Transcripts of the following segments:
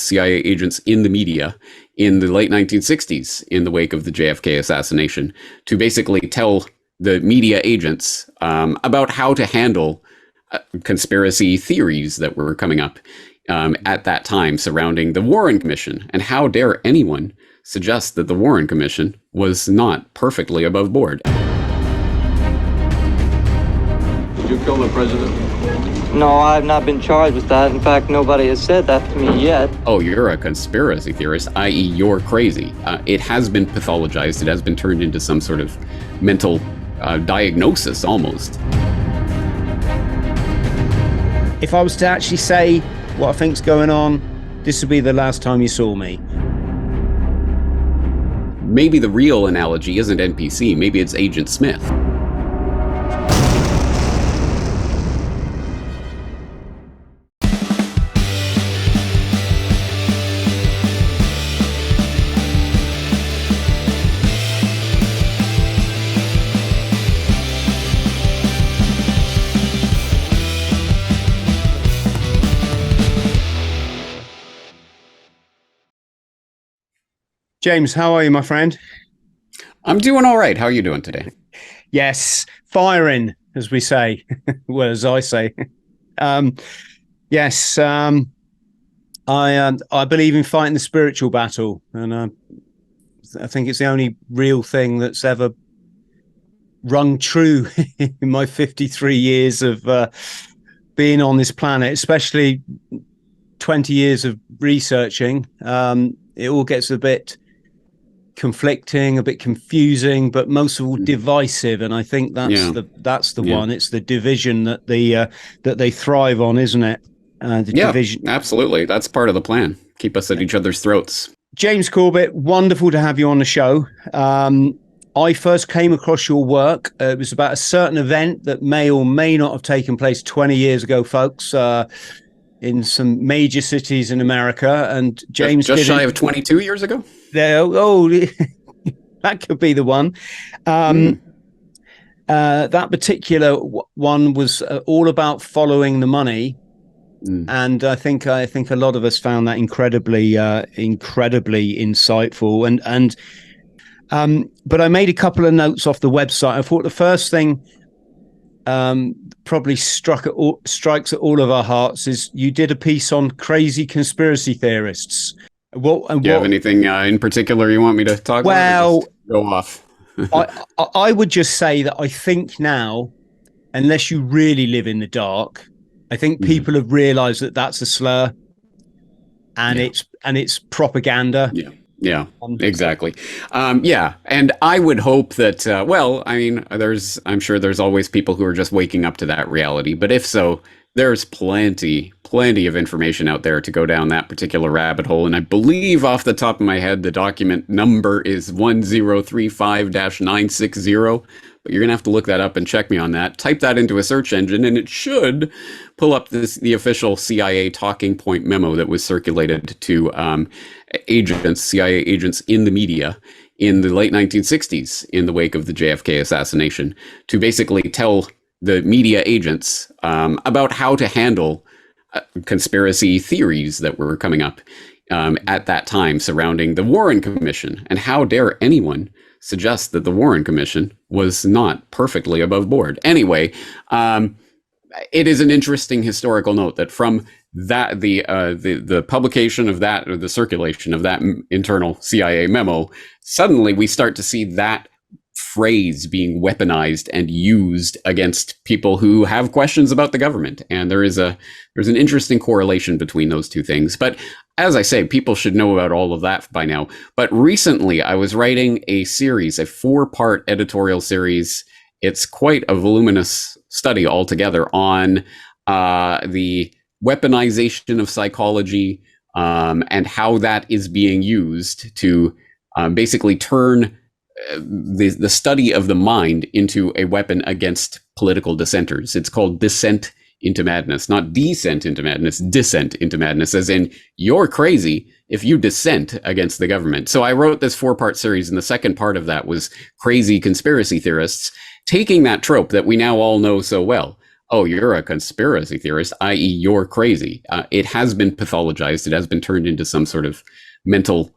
CIA agents in the media in the late 1960s in the wake of the JFK assassination to basically tell the media agents about how to handle conspiracy theories that were coming up at that time surrounding the Warren Commission. And how dare anyone suggest that the Warren Commission was not perfectly above board. Did you kill the president? No, I've not been charged with that. In fact, nobody has said that to me yet. Oh, you're a conspiracy theorist, i.e. you're crazy. It has been pathologized. It has been turned into some sort of mental diagnosis almost. If I was to actually say what I think's going on, this would be the last time you saw me. Maybe the real analogy isn't NPC, maybe it's Agent Smith. James, how are you, my friend? I'm doing all right. How are you doing today? Yes, firing, as we say. Well, as I say. Yes, I believe in fighting the spiritual battle, and I think it's the only real thing that's ever rung true in my 53 years of being on this planet, especially 20 years of researching. It all gets a bit conflicting, a bit confusing, but most of all divisive, and I think that's the one. It's the division that they thrive on, isn't it? Division. Absolutely. That's part of the plan. Keep us at each other's throats. James Corbett, wonderful to have you on the show. I first came across your work. It was about a certain event that may or may not have taken place 20 years ago, folks, in some major cities in America. And James just shy of 22 years ago. That could be the one. That particular one was all about following the money, and I think a lot of us found that incredibly insightful. But I made a couple of notes off the website. I thought the first thing probably strikes at all of our hearts is you did a piece on crazy conspiracy theorists. Do you have anything in particular you want me to talk about? Well, go off. I would just say that I think now, unless you really live in the dark, I think people have realized that that's a slur, and it's propaganda. Yeah, exactly. And I would hope that, I'm sure there's always people who are just waking up to that reality. But if so, there's plenty of information out there to go down that particular rabbit hole. And I believe off the top of my head, the document number is 1035-960. But you're going to have to look that up and check me on that. Type that into a search engine, and it should pull up the official CIA talking point memo that was circulated to CIA agents in the media in the late 1960s in the wake of the JFK assassination to basically tell the media agents about how to handle conspiracy theories that were coming up at that time surrounding the Warren Commission. And how dare anyone suggest that the Warren Commission was not perfectly above board. Anyway, it is an interesting historical note that from that the publication of that, or the circulation of that internal CIA memo, suddenly we start to see that phrase being weaponized and used against people who have questions about the government. And there's an interesting correlation between those two things. But as I say, people should know about all of that by now. But recently I was writing a series, a 4-part editorial series. It's quite a voluminous study altogether on the weaponization of psychology and how that is being used to basically turn the study of the mind into a weapon against political dissenters. It's called Dissent into Madness, not Descent into Madness, Dissent into Madness, as in you're crazy if you dissent against the government. So I wrote this 4-part series, and the second part of that was crazy conspiracy theorists, taking that trope that we now all know so well oh, you're a conspiracy theorist, i.e., you're crazy. It has been pathologized. It has been turned into some sort of mental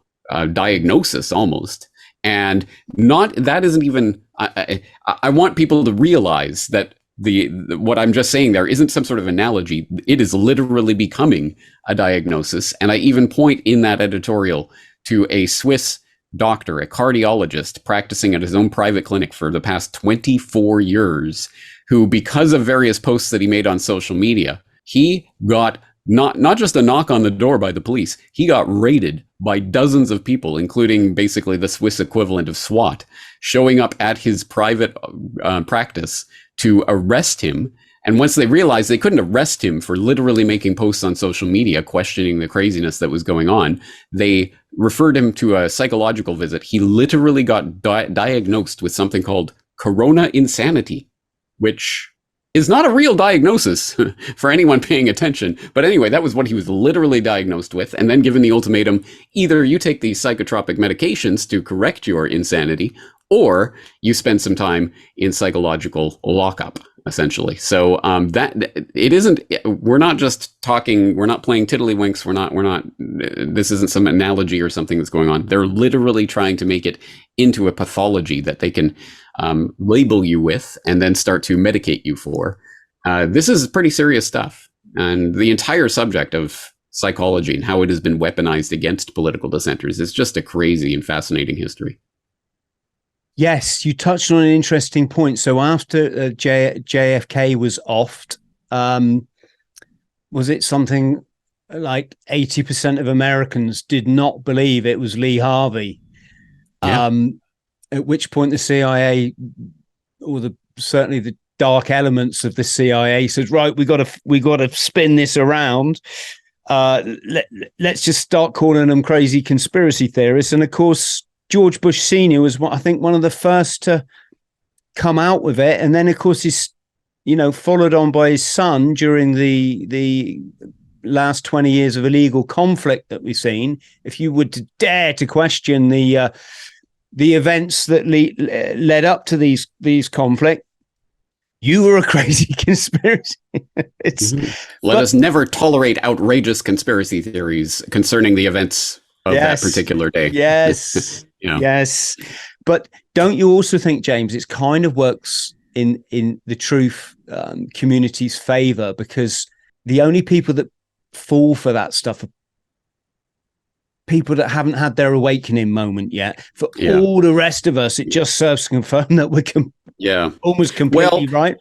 diagnosis almost. And not that isn't even. I want people to realize that the what I'm just saying there isn't some sort of analogy. It is literally becoming a diagnosis. And I even point in that editorial to a Swiss doctor, a cardiologist practicing at his own private clinic for the past 24 years, who, because of various posts that he made on social media, he got not just a knock on the door by the police, he got raided by dozens of people, including basically the Swiss equivalent of SWAT, showing up at his private practice to arrest him. And once they realized they couldn't arrest him for literally making posts on social media questioning the craziness that was going on, they referred him to a psychological visit. He literally got diagnosed with something called corona insanity, which is not a real diagnosis for anyone paying attention. But anyway, that was what he was literally diagnosed with, and then given the ultimatum, either you take these psychotropic medications to correct your insanity, or you spend some time in psychological lockup, essentially. So that it isn't. We're not just talking. We're not playing tiddlywinks. We're not. This isn't some analogy or something that's going on. They're literally trying to make it into a pathology that they can label you with and then start to medicate you for. This is pretty serious stuff, and the entire subject of psychology and how it has been weaponized against political dissenters is just a crazy and fascinating history. Yes, you touched on an interesting point. So after JFK was offed, was it something like 80% of Americans did not believe it was Lee Harvey? Yeah. At which point the CIA, or certainly the dark elements of the CIA, said, right, we got to spin this around. Let's just start calling them crazy conspiracy theorists. And of course, George Bush Sr. was, I think, one of the first to come out with it. And then, of course, he's, followed on by his son during the last 20 years of illegal conflict that we've seen. If you would dare to question the events that led up to these conflict, you were a crazy conspiracy. Let us never tolerate outrageous conspiracy theories concerning the events of that particular day. Yes. Yeah. Yes. But don't you also think, James, it kind of works in the truth community's favor, because the only people that fall for that stuff are people that haven't had their awakening moment yet. For all the rest of us, it just serves to confirm that we're almost completely right.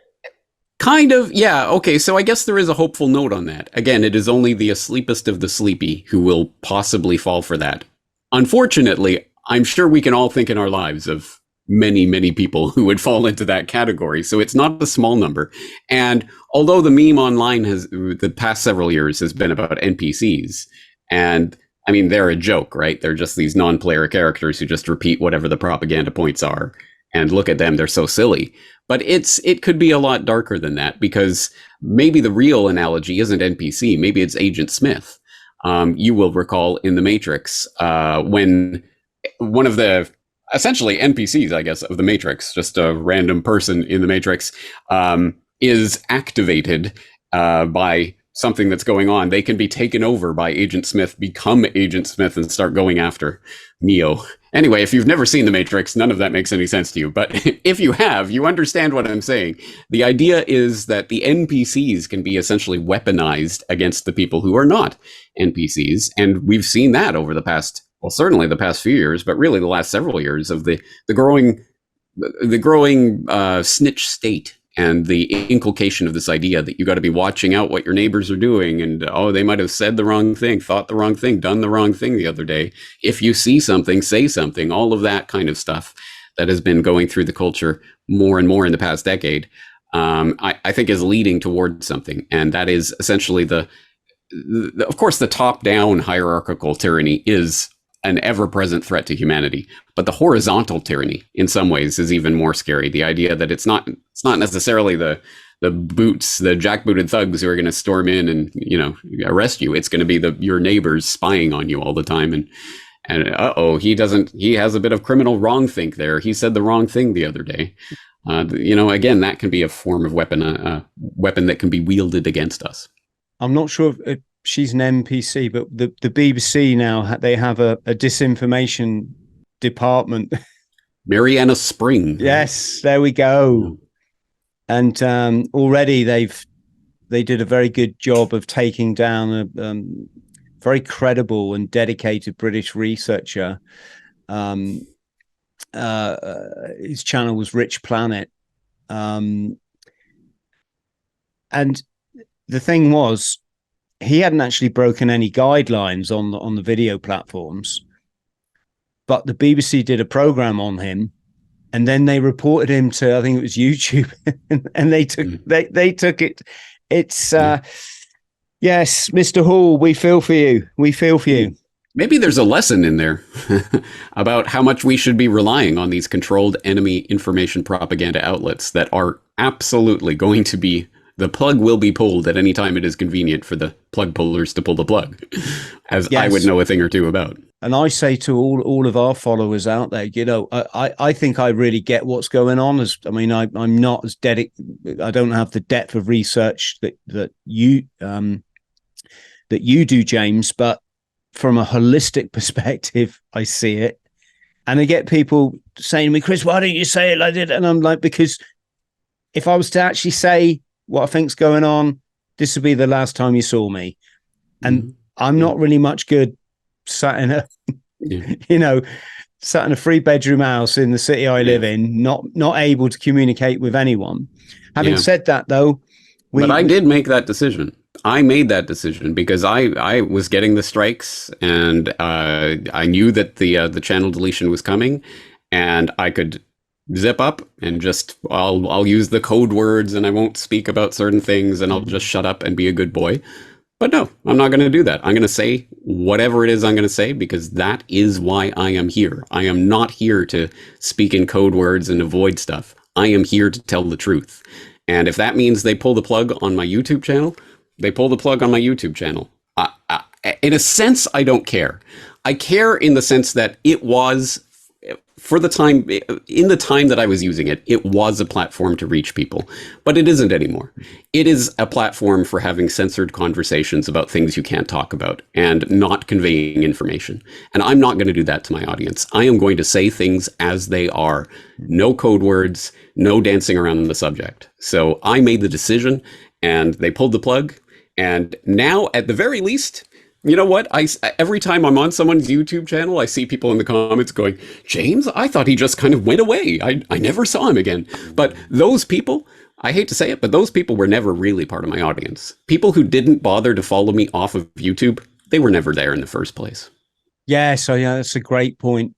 Kind of, yeah. Okay, so I guess there is a hopeful note on that. Again, it is only the asleepest of the sleepy who will possibly fall for that. Unfortunately, I'm sure we can all think in our lives of many, many people who would fall into that category. So it's not a small number. And although the meme online the past several years has been about NPCs, and I mean, they're a joke, right? They're just these non-player characters who just repeat whatever the propaganda points are. And look at them, they're so silly. But it could be a lot darker than that, because maybe the real analogy isn't NPC, maybe it's Agent Smith. You will recall in The Matrix, when one of the essentially NPCs, I guess, of The Matrix, just a random person in The Matrix, is activated by something that's going on. They can be taken over by Agent Smith, become Agent Smith, and start going after Neo. Anyway, if you've never seen The Matrix, none of that makes any sense to you. But if you have, you understand what I'm saying. The idea is that the NPCs can be essentially weaponized against the people who are not NPCs. And we've seen that over the past, well, certainly the past few years, but really the last several years of the growing snitch state, and the inculcation of this idea that you got to be watching out what your neighbors are doing, and they might have said the wrong thing, thought the wrong thing, done the wrong thing the other day. If you see something, say something. All of that kind of stuff that has been going through the culture more and more in the past decade, I think is leading towards something, and that is essentially of course, the top-down hierarchical tyranny is an ever-present threat to humanity. But the horizontal tyranny, in some ways, is even more scary. The idea that it's not necessarily the jackbooted thugs who are going to storm in and arrest you. It's going to be your neighbors spying on you all the time, and And he has a bit of criminal wrongthink there. He said the wrong thing the other day. Again, that can be a form of weapon, weapon that can be wielded against us. I'm not sure if she's an NPC, but the BBC now, they have a disinformation department. Mariana Spring. Yes, there we go. And already they did a very good job of taking down a very credible and dedicated British researcher. His channel was Rich Planet. And the thing was, he hadn't actually broken any guidelines on the video platforms, but the BBC did a program on him, and then they reported him to, I think it was YouTube, and they took it. It's yes, Mr. Hall, we feel for you. We feel for you. Maybe there's a lesson in there about how much we should be relying on these controlled enemy information propaganda outlets that are absolutely going to be, the plug will be pulled at any time it is convenient for the plug pullers to pull the plug, as yes. I would know a thing or two about. And I say to all of our followers out there, I think I really get what's going on. I'm not as I don't have the depth of research that you do, James, but from a holistic perspective, I see it. And I get people saying to me, Chris, why don't you say it like that? And I'm like, because if I was to actually say what I think's going on, this would be the last time you saw me. And I'm not really much good sat in a, sat in a 3-bedroom house in the city I live in, not able to communicate with anyone. Having said that, though, but I did make that decision. I made that decision because I was getting the strikes, and I knew that the channel deletion was coming, and I could zip up and just I'll use the code words, and I won't speak about certain things, and I'll just shut up and be a good boy. But no, I'm not going to do that. I'm going to say whatever it is I'm going to say, because that is why I am here. I am not here to speak in code words and avoid stuff. I am here to tell the truth. And if that means they pull the plug on my YouTube channel, they pull the plug on my YouTube channel. In a sense, I don't care. I care in the sense that it was, for the time, in the time that I was using it, it was a platform to reach people. But it isn't anymore. It is a platform for having censored conversations about things you can't talk about and not conveying information. And I'm not going to do that to my audience. I am going to say things as they are. No code words, no dancing around the subject. So I made the decision, and they pulled the plug. And now, at the very least, you know what? Every time I'm on someone's YouTube channel, I see people in the comments going, James, I thought he just kind of went away. I never saw him again. But those people, I hate to say it, but those people were never really part of my audience. People who didn't bother to follow me off of YouTube, they were never there in the first place. Yeah, so yeah, that's a great point.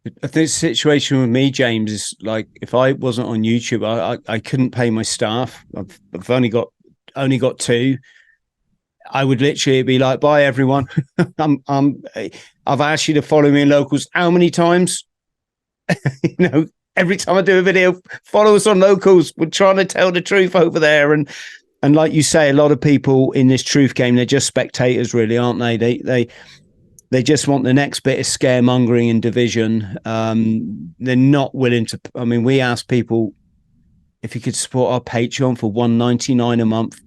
I think the situation with me, James, is like, if I wasn't on YouTube, I couldn't pay my staff. I've only got 2. I would literally be like, bye everyone. I've asked you to follow me in locals how many times? Every time I do a video, follow us on locals. We're trying to tell the truth over there. And like you say, a lot of people in this truth game, they're just spectators, really, aren't they? They just want the next bit of scaremongering and division. They're not willing to. I mean, we ask people if you could support our Patreon for $1.99 a month.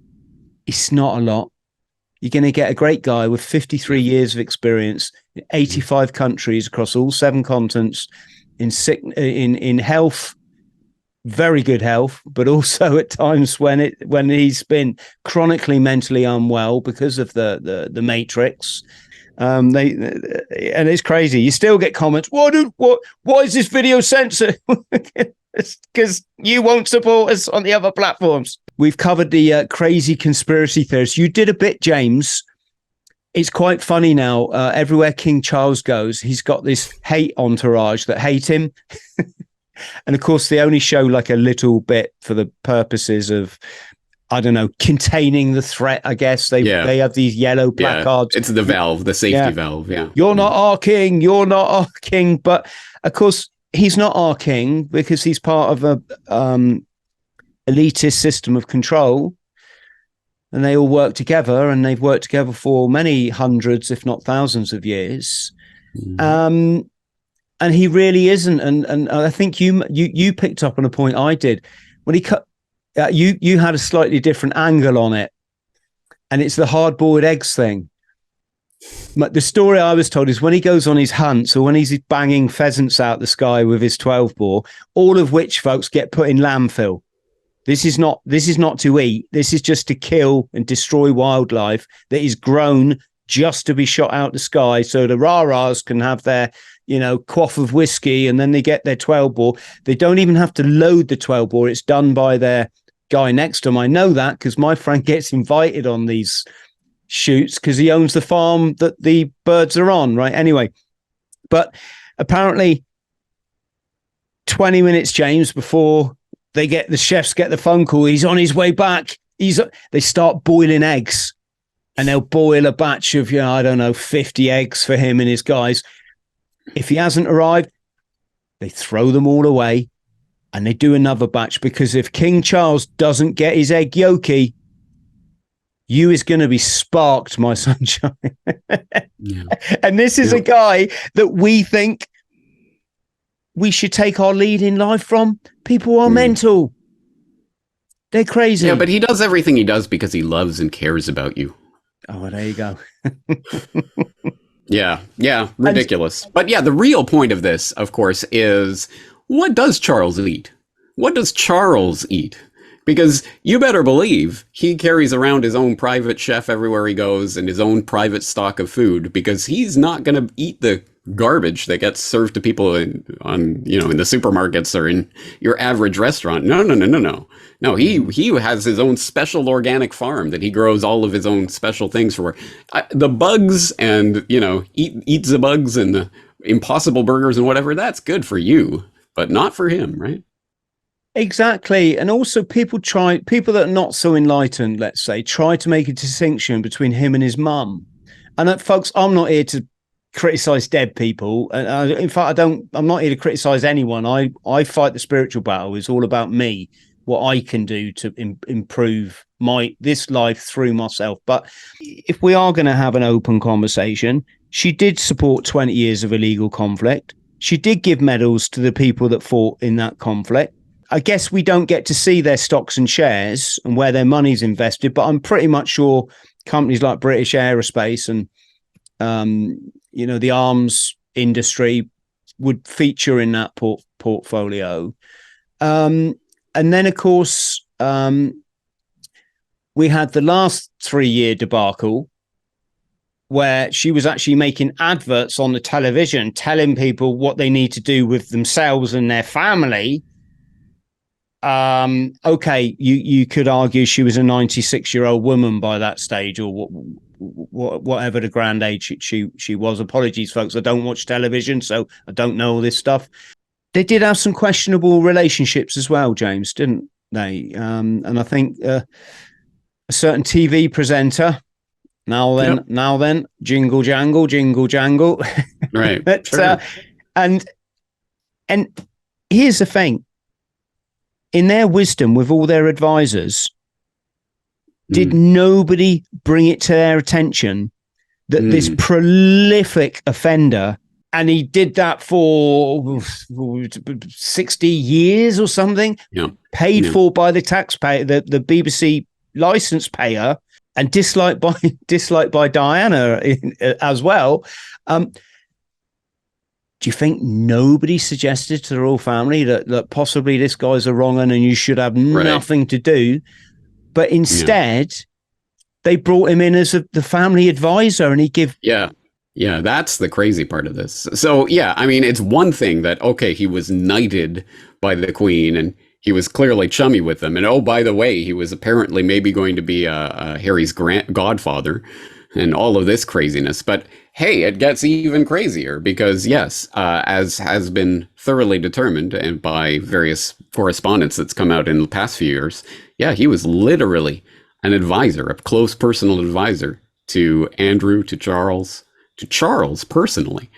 It's not a lot. You're going to get a great guy with 53 years of experience in 85 countries across all 7 continents, in health, very good health, but also at times when he's been chronically mentally unwell because of the Matrix. And it's crazy. You still get comments. Why is this video censored? Because you won't support us on the other platforms. We've covered the crazy conspiracy theorists. You did a bit, James. It's quite funny now. Everywhere King Charles goes, he's got this hate entourage that hate him. And of course, they only show like a little bit for the purposes of, I don't know, containing the threat, I guess. They have these yellow placards. It's the valve, the safety valve. Yeah. You're not our king. You're not our king. But of course, he's not our king because he's part of a elitist system of control, and they all work together, and they've worked together for many hundreds, if not thousands of years. And he really isn't. And I think you picked up on a point I did when he cut. You had a slightly different angle on it, and it's the hard-boiled eggs thing. But the story I was told is when he goes on his hunts or when he's banging pheasants out the sky with his 12 bore, all of which folks get put in landfill. This is not to eat. This is just to kill and destroy wildlife that is grown just to be shot out the sky. So the rah-rahs can have their, quaff of whiskey, and then they get their 12 bore. They don't even have to load the 12 bore. It's done by their guy next to him. I know that because my friend gets invited on these shoots because he owns the farm that the birds are on, right? Anyway, but apparently 20 minutes, James, before the chefs get the phone call, he's on his way back. They start boiling eggs, and they'll boil a batch of, 50 eggs for him and his guys. If he hasn't arrived, they throw them all away and they do another batch, because if King Charles doesn't get his egg yolky, you is going to be sparked, my sunshine. Yeah. And this is a guy that we think we should take our lead in life from. People are mental. They're crazy. Yeah, but he does everything he does because he loves and cares about you. Oh, well, there you go. Yeah, ridiculous. But yeah, the real point of this, of course, is what does Charles eat? What does Charles eat? Because you better believe he carries around his own private chef everywhere he goes and his own private stock of food, because he's not going to eat the garbage that gets served to people in the supermarkets or in your average restaurant. No. No, he has his own special organic farm that he grows all of his own special things for. The bugs and, eats the bugs and the Impossible Burgers and whatever, that's good for you, but not for him, right? Exactly. And also people that are not so enlightened, let's say, try to make a distinction between him and his mum. And folks, I'm not here to criticize dead people. In fact, I'm not here to criticize anyone. I fight the spiritual battle. It's all about me, what I can do to improve this life through myself. But if we are going to have an open conversation, she did support 20 years of illegal conflict. She did give medals to the people that fought in that conflict. I guess we don't get to see their stocks and shares and where their money's invested, but I'm pretty much sure companies like British Aerospace and, the arms industry would feature in that portfolio. And then, of course, we had the last 3-year debacle where she was actually making adverts on the television, telling people what they need to do with themselves and their family. Okay, you could argue she was a 96-year-old woman by that stage, or whatever the grand age she was. Apologies, folks. I don't watch television, so I don't know all this stuff. They did have some questionable relationships as well, James, didn't they? And I think a certain TV presenter, now then, jingle jangle. Right. But, sure. And here's the thing. In their wisdom, with all their advisors, did nobody bring it to their attention that this prolific offender, and he did that for 60 years or something, paid for by the taxpayer, the BBC license payer, and disliked by Diana as well. Do you think nobody suggested to the royal family that possibly this guy's a wrong un and you should have nothing to do? But instead, they brought him in as the family advisor, and he give. Yeah, that's the crazy part of this. So, I mean, it's one thing that, okay, he was knighted by the Queen and he was clearly chummy with them. And, oh, by the way, he was apparently maybe going to be Harry's godfather and all of this craziness. But hey, it gets even crazier because, yes, as has been thoroughly determined and by various correspondence that's come out in the past few years, he was literally an advisor, a close personal advisor to Andrew, to Charles personally.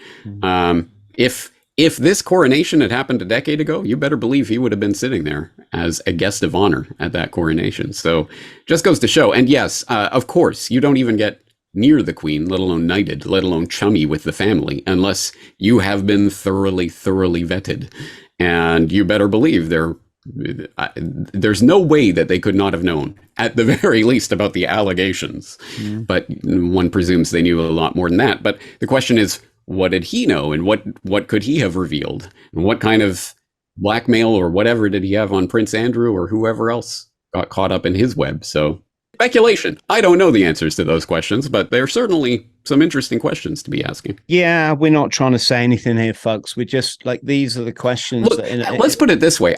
If this coronation had happened a decade ago, you better believe he would have been sitting there as a guest of honor at that coronation. So just goes to show. And yes, of course, you don't even get near the queen, let alone knighted, let alone chummy with the family, unless you have been thoroughly, thoroughly vetted. And you better believe there's no way that they could not have known, at the very least, about the allegations. But one presumes they knew a lot more than that. But the question is, what did he know, and what could he have revealed, and what kind of blackmail or whatever did he have on Prince Andrew or whoever else got caught up in his web? So speculation. I don't know the answers to those questions, but they're certainly some interesting questions to be asking. Yeah, we're not trying to say anything here, folks. We're just like, these are the questions. Look, let's put it this way.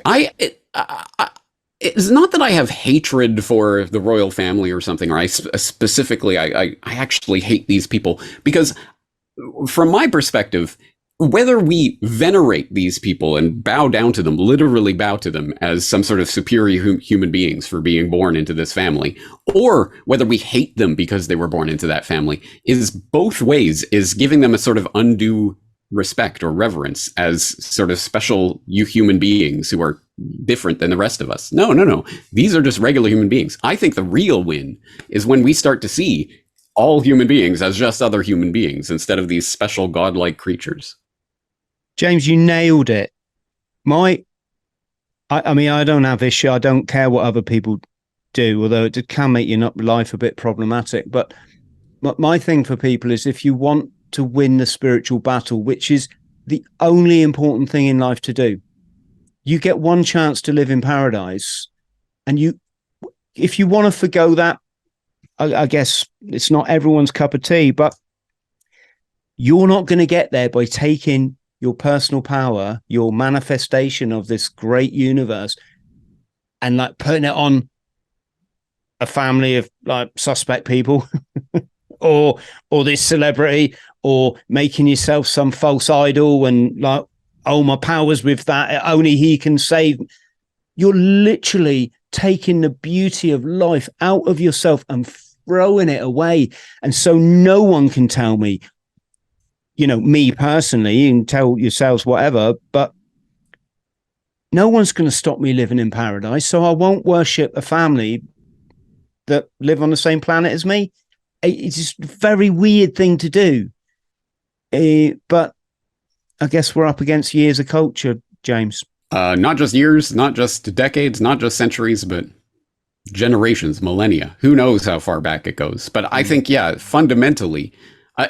It's not that I have hatred for the royal family or something, or I actually hate these people, because from my perspective, whether we venerate these people and bow down to them, literally bow to them as some sort of superior human beings for being born into this family, or whether we hate them because they were born into that family, is both ways, is giving them a sort of undue respect or reverence as sort of special human beings who are different than the rest of us. No. These are just regular human beings. I think the real win is when we start to see all human beings as just other human beings instead of these special godlike creatures. James, you nailed it. I mean, I don't have issue. I don't care what other people do, although it can make your life a bit problematic. But my thing for people is, if you want to win the spiritual battle, which is the only important thing in life to do, you get one chance to live in paradise. And if you want to forgo that, I guess it's not everyone's cup of tea, but you're not going to get there by taking your personal power, your manifestation of this great universe, and like putting it on a family of like suspect people or this celebrity, or making yourself some false idol and like, oh, my power's with that, only he can save. You're literally taking the beauty of life out of yourself and throwing it away. And so no one can tell me, me personally, you can tell yourselves whatever, but no one's going to stop me living in paradise. So I won't worship a family that live on the same planet as me. It's just a very weird thing to do. But I guess we're up against years of culture, James. Not just years, not just decades, not just centuries, but generations, millennia. Who knows how far back it goes? But I think, yeah, fundamentally,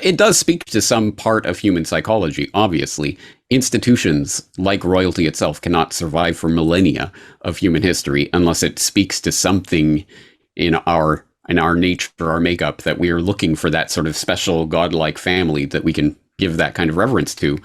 it does speak to some part of human psychology. Obviously, institutions like royalty itself cannot survive for millennia of human history unless it speaks to something in our nature, our makeup, that we are looking for that sort of special godlike family that we can give that kind of reverence to.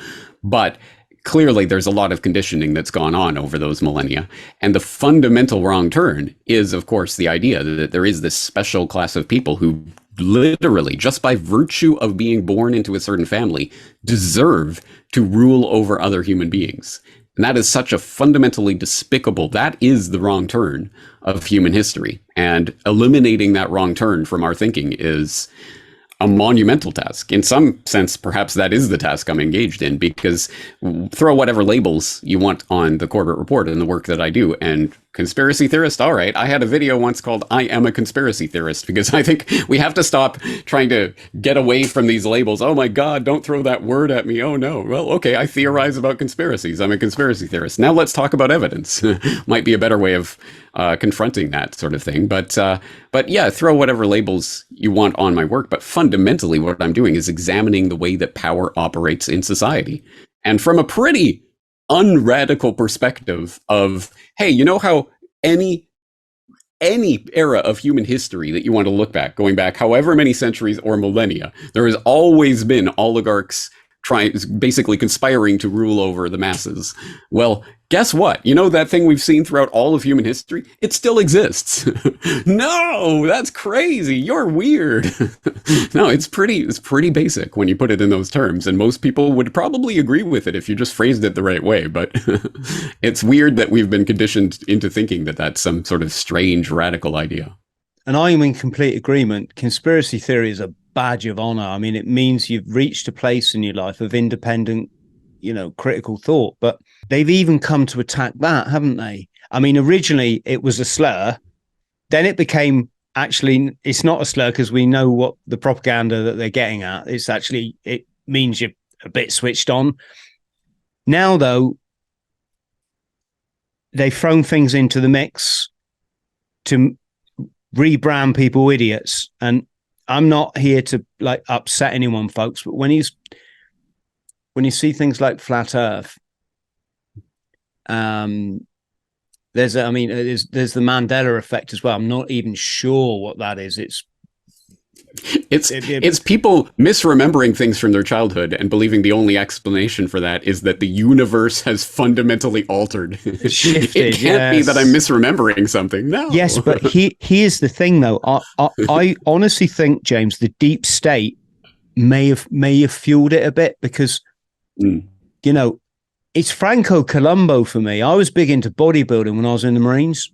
But clearly there's a lot of conditioning that's gone on over those millennia. And the fundamental wrong turn is, of course, the idea that there is this special class of people who literally, just by virtue of being born into a certain family, deserve to rule over other human beings. And that is such a fundamentally despicable, that is the wrong turn of human history. And eliminating that wrong turn from our thinking is a monumental task. In some sense, perhaps that is the task I'm engaged in, because throw whatever labels you want on the Corbett Report and the work that I do. And conspiracy theorist, all right. I had a video once called I Am a Conspiracy Theorist, because I think we have to stop trying to get away from these labels. Oh my God, don't throw that word at me. Oh no. Well, okay, I theorize about conspiracies. I'm a conspiracy theorist. Now let's talk about evidence. Might be a better way of confronting that sort of thing. But yeah, throw whatever labels you want on my work. But fundamentally, what I'm doing is examining the way that power operates in society. And from a pretty unradical perspective of, hey, you know how any era of human history that you want to look back, going back however many centuries or millennia, there has always been oligarchs basically conspiring to rule over the masses. Well, guess what? You know that thing we've seen throughout all of human history? It still exists. No, that's crazy. You're weird. No, it's pretty basic when you put it in those terms, and most people would probably agree with it if you just phrased it the right way. But it's weird that we've been conditioned into thinking that that's some sort of strange radical idea. And I'm in complete agreement. Conspiracy theory is a badge of honor. I mean, it means you've reached a place in your life of independent, critical thought. But they've even come to attack that, haven't they? I mean, originally it was a slur, then it became actually, it's not a slur because we know what the propaganda that they're getting at. It's actually, it means you're a bit switched on. Now, though, they've thrown things into the mix to rebrand people idiots. And I'm not here to like upset anyone, folks, but when you see things like flat Earth, there's the Mandela effect as well. I'm not even sure what that is. It's people misremembering things from their childhood and believing the only explanation for that is that the universe has fundamentally altered. Shifted, it can't be that I'm misremembering something. No. Yes, but here's the thing, though. I honestly think, James, the deep state may have fueled it a bit because, you know, it's Franco Columbo for me. I was big into bodybuilding when I was in the Marines.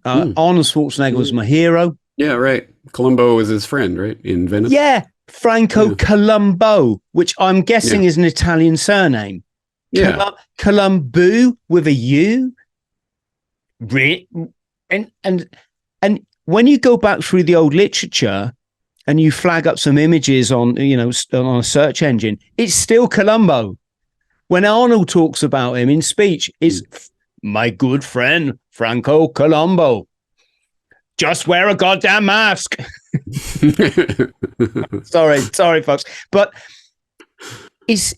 Arnold Schwarzenegger was my hero. Yeah, right. Columbo was his friend, right? In Venice. Yeah, Franco Columbo, which I'm guessing is an Italian surname. Yeah. Columbu with a U. And when you go back through the old literature and you flag up some images on a search engine, it's still Columbo. When Arnold talks about him in speech, it's my good friend Franco Columbo. Just wear a goddamn mask. sorry, folks, but it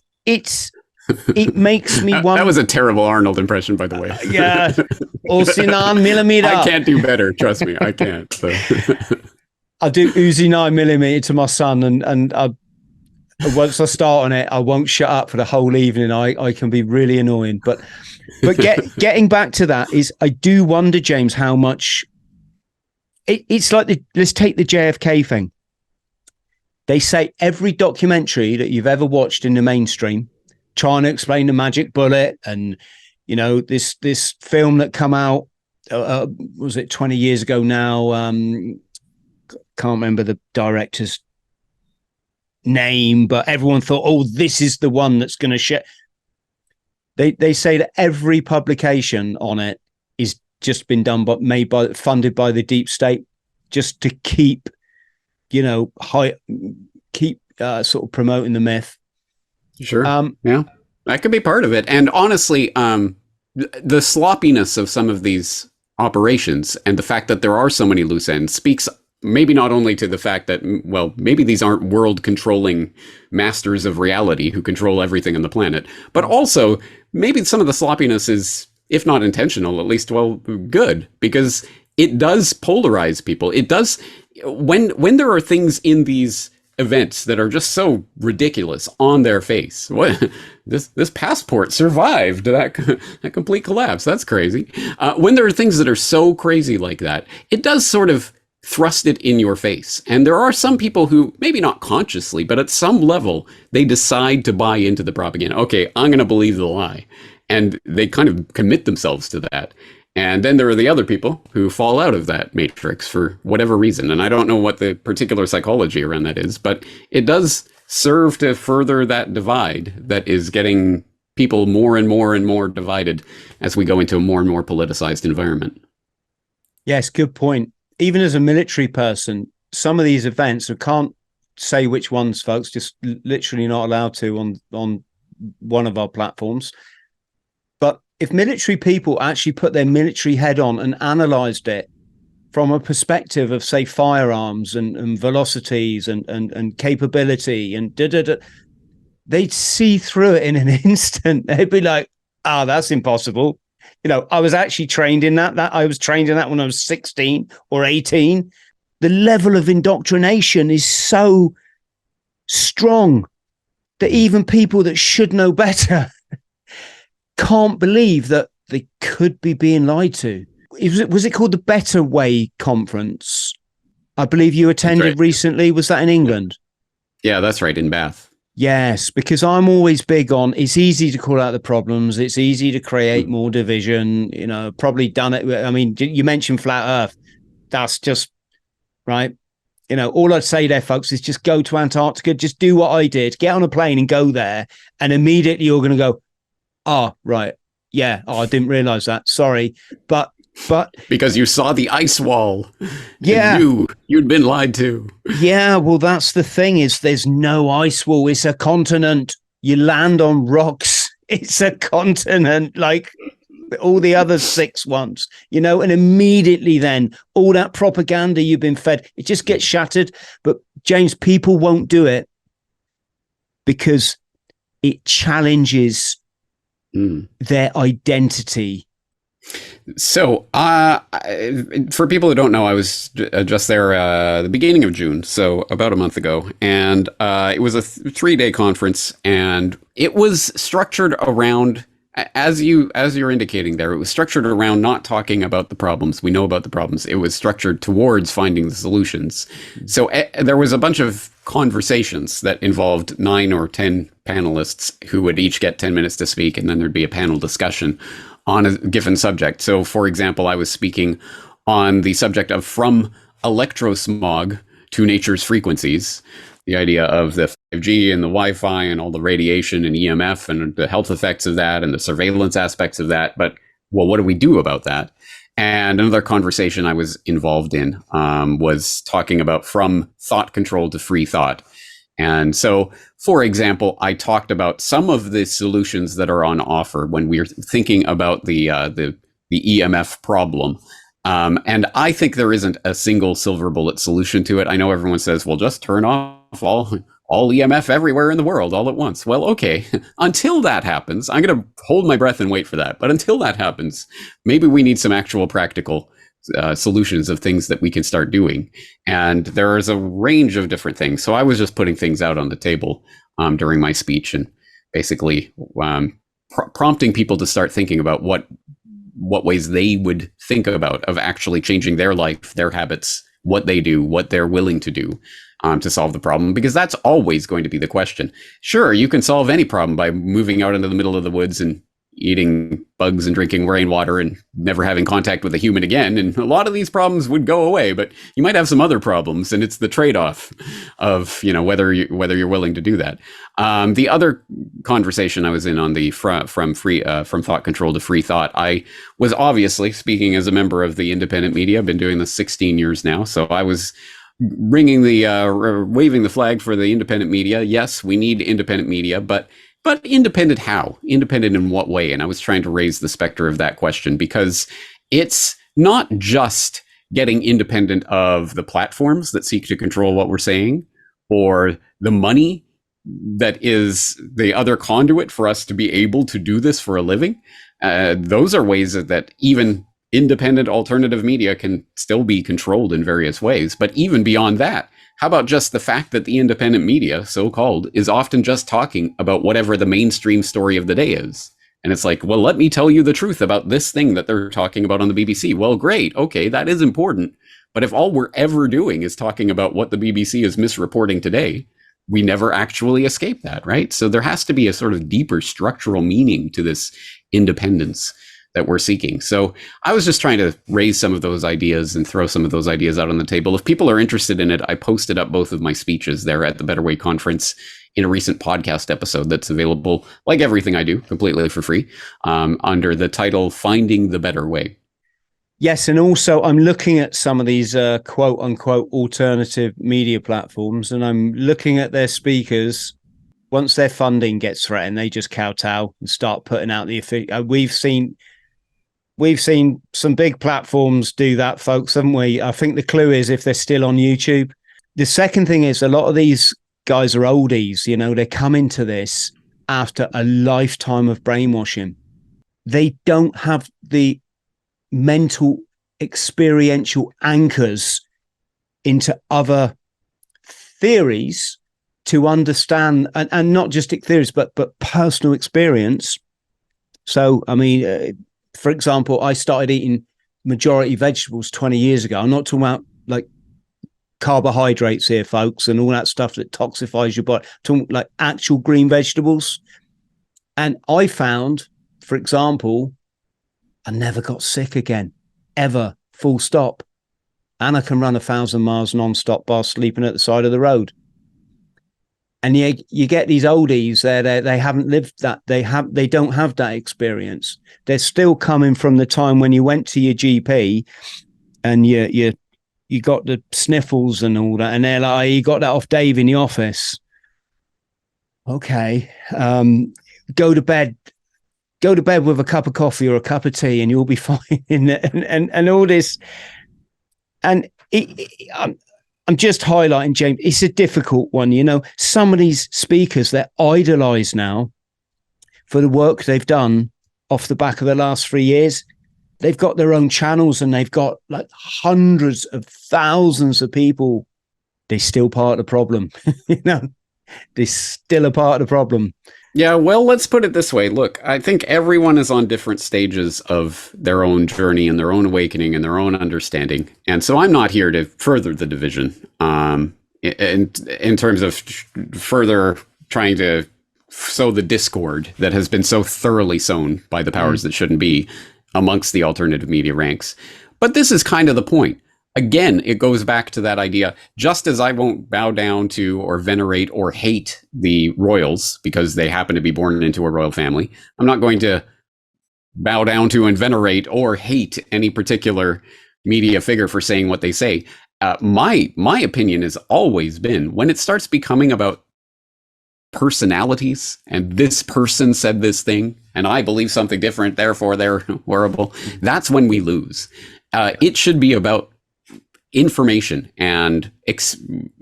makes me wonder. That was a terrible Arnold impression, by the way. Yeah, Uzi 9mm. I can't do better. Trust me, I can't. So. I'll do Uzi 9mm to my son, and once I start on it, I won't shut up for the whole evening. I can be really annoying. But getting back to that is, I do wonder, James, how much it's like let's take the JFK thing. They say every documentary that you've ever watched in the mainstream trying to explain the magic bullet, and you know this film that come out was it 20 years ago now? Can't remember the director's name, but everyone thought, oh, this is the one that's going to share. They say that every publication on it is just been done, but funded by the deep state, just to keep, sort of promoting the myth. Sure. Yeah, that could be part of it. And honestly, the sloppiness of some of these operations and the fact that there are so many loose ends speaks maybe not only to the fact that, well, maybe these aren't world-controlling masters of reality who control everything on the planet, but also maybe some of the sloppiness is, if not intentional, at least, well, good, because it does polarize people. It does, when there are things in these events that are just so ridiculous on their face. What this passport survived that complete collapse. That's crazy. When there are things that are so crazy like that, it does sort of thrust it in your face. And there are some people who, maybe not consciously, but at some level, they decide to buy into the propaganda. Okay, I'm going to believe the lie. And they kind of commit themselves to that. And then there are the other people who fall out of that matrix for whatever reason. And I don't know what the particular psychology around that is, but it does serve to further that divide that is getting people more and more and more divided as we go into a more and more politicized environment. Yes, good point. Even as a military person, some of these events, I can't say which ones, folks, just literally not allowed to on one of our platforms. But if military people actually put their military head on and analyzed it from a perspective of, say, firearms and velocities and capability and they'd see through it in an instant. They'd be like, "Ah, that's impossible." I was actually trained in that. I was trained in that when I was 16 or 18. The level of indoctrination is so strong that even people that should know better can't believe that they could be being lied to. Was it called the Better Way Conference? I believe you attended recently. Was that in England? Yeah, that's right, in Bath. Yes, because I'm always big on, it's easy to call out the problems. It's easy to create more division, probably done it. I mean, you mentioned flat Earth. That's just right. All I'd say there, folks, is just go to Antarctica. Just do what I did. Get on a plane and go there. And immediately you're going to go, oh, right. Yeah. Oh, I didn't realize that. Sorry. But But because you saw the ice wall yeah, and knew you'd been lied to. yeah, well, that's the thing, is there's no ice wall. It's a continent. You land on rocks. It's a continent, like all the other 6 ones, and immediately then all that propaganda you've been fed, it just gets shattered. But James, people won't do it because it challenges their identity. So, for people who don't know, I was just there the beginning of June, so about a month ago, and it was a 3-day conference, and it was structured around, as you're indicating there, it was structured around not talking about the problems. We know about the problems. It was structured towards finding the solutions. So there was a bunch of conversations that involved 9 or 10 panelists who would each get 10 minutes to speak, and then there'd be a panel discussion on a given subject. So, for example, I was speaking on the subject of from electrosmog to nature's frequencies, the idea of the 5G and the Wi-Fi and all the radiation and EMF and the health effects of that and the surveillance aspects of that. But, well, what do we do about that? And another conversation I was involved in was talking about from thought control to free thought. And so, for example, I talked about some of the solutions that are on offer when we're thinking about the EMF problem. And I think there isn't a single silver bullet solution to it. I know everyone says, well, just turn off all EMF everywhere in the world all at once. Well, okay, until that happens, I'm going to hold my breath and wait for that. But until that happens, maybe we need some actual practical solutions of things that we can start doing. And there is a range of different things. So I was just putting things out on the table during my speech and basically prompting people to start thinking about what ways they would think about of actually changing their life, their habits, what they do, what they're willing to do to solve the problem, because that's always going to be the question. Sure, you can solve any problem by moving out into the middle of the woods and eating bugs and drinking rainwater and never having contact with a human again. And a lot of these problems would go away, but you might have some other problems. And it's the trade-off of, whether you're willing to do that. The other conversation I was in on the from thought control to free thought, I was obviously speaking as a member of the independent media. I've been doing this 16 years now. So I was waving the flag for the independent media. Yes, we need independent media, but independent how? Independent in what way? And I was trying to raise the specter of that question, because it's not just getting independent of the platforms that seek to control what we're saying, or the money that is the other conduit for us to be able to do this for a living. Those are ways that even independent alternative media can still be controlled in various ways. But even beyond that, how about just the fact that the independent media, so-called, is often just talking about whatever the mainstream story of the day is? And it's like, well, let me tell you the truth about this thing that they're talking about on the BBC. Well, great. Okay, that is important. But if all we're ever doing is talking about what the BBC is misreporting today, we never actually escape that, right? So there has to be a sort of deeper structural meaning to this independence that we're seeking. So I was just trying to raise some of those ideas and throw some of those ideas out on the table. If people are interested in it, I posted up both of my speeches there at the Better Way conference in a recent podcast episode that's available, like everything I do, completely for free, under the title Finding the Better Way. Yes, and also I'm looking at some of these quote unquote alternative media platforms, and I'm looking at their speakers. Once their funding gets threatened, they just kowtow and start putting out We've seen some big platforms do that, folks, haven't we? I think the clue is if they're still on YouTube. The second thing is a lot of these guys are oldies, they come into this after a lifetime of brainwashing. They don't have the mental experiential anchors into other theories to understand, and not just theories, but personal experience. So, I mean, for example, I started eating majority vegetables 20 years ago. I'm not talking about like carbohydrates here, folks, and all that stuff that toxifies your body. I'm talking like actual green vegetables. And I found, for example, I never got sick again, ever, full stop. And I can run 1,000 miles non-stop while sleeping at the side of the road. And you get these oldies there, they haven't lived that, they don't have that experience. They're still coming from the time when you went to your GP and you got the sniffles and all that, and they're like, you got that off Dave in the office. Okay, go to bed with a cup of coffee or a cup of tea and you'll be fine. and all this. And I'm just highlighting, James, it's a difficult one. You know, some of these speakers, they're idolized now for the work they've done off the back of the last 3 years. They've got their own channels and they've got like hundreds of thousands of people. They're still part of the problem. You know, they're still a part of the problem. Yeah, well, let's put it this way. Look, I think everyone is on different stages of their own journey and their own awakening and their own understanding. And so I'm not here to further the division in terms of further trying to sow the discord that has been so thoroughly sown by the powers that shouldn't be amongst the alternative media ranks. But this is kind of the point. Again, it goes back to that idea, just as I won't bow down to or venerate or hate the royals because they happen to be born into a royal family, I'm not going to bow down to and venerate or hate any particular media figure for saying what they say. My opinion has always been, when it starts becoming about personalities and this person said this thing and I believe something different, therefore they're horrible, that's when we lose. It should be about information, and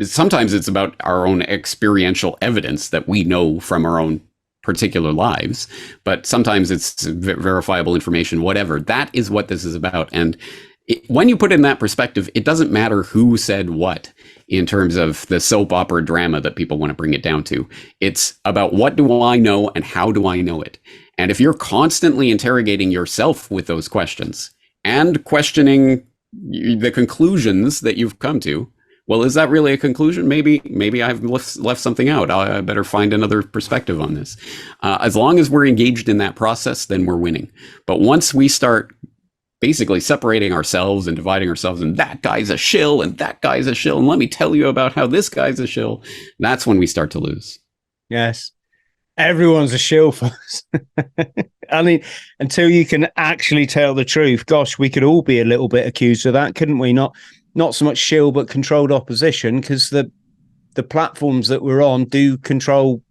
sometimes it's about our own experiential evidence that we know from our own particular lives, but sometimes it's verifiable information, whatever. That is what this is about. And when you put it in that perspective, it doesn't matter who said what in terms of the soap opera drama that people want to bring it down to. It's about, what do I know and how do I know it? And if you're constantly interrogating yourself with those questions and questioning the conclusions that you've come to, well, is that really a conclusion? Maybe I've left something out. I better find another perspective on this. As long as we're engaged in that process, then we're winning. But once we start basically separating ourselves and dividing ourselves, and that guy's a shill and that guy's a shill, and let me tell you about how this guy's a shill, that's when we start to lose. Yes. Everyone's a shill for us. I mean, until you can actually tell the truth, gosh, we could all be a little bit accused of that, couldn't we? Not so much shill, but controlled opposition, because the platforms that we're on do control,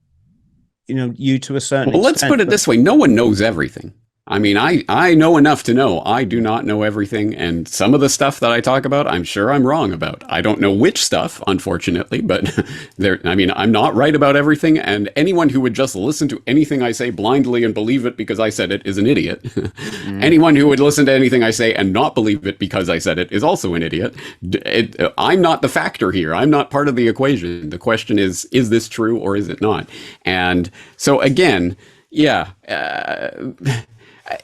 you to a certain extent. Well, let's put it this way. No one knows everything. I mean, I know enough to know I do not know everything. And some of the stuff that I talk about, I'm sure I'm wrong about. I don't know which stuff, unfortunately, but I'm not right about everything. And anyone who would just listen to anything I say blindly and believe it because I said it is an idiot. Anyone who would listen to anything I say and not believe it because I said it is also an idiot. I'm not the factor here. I'm not part of the equation. The question is this true or is it not? And so again, yeah,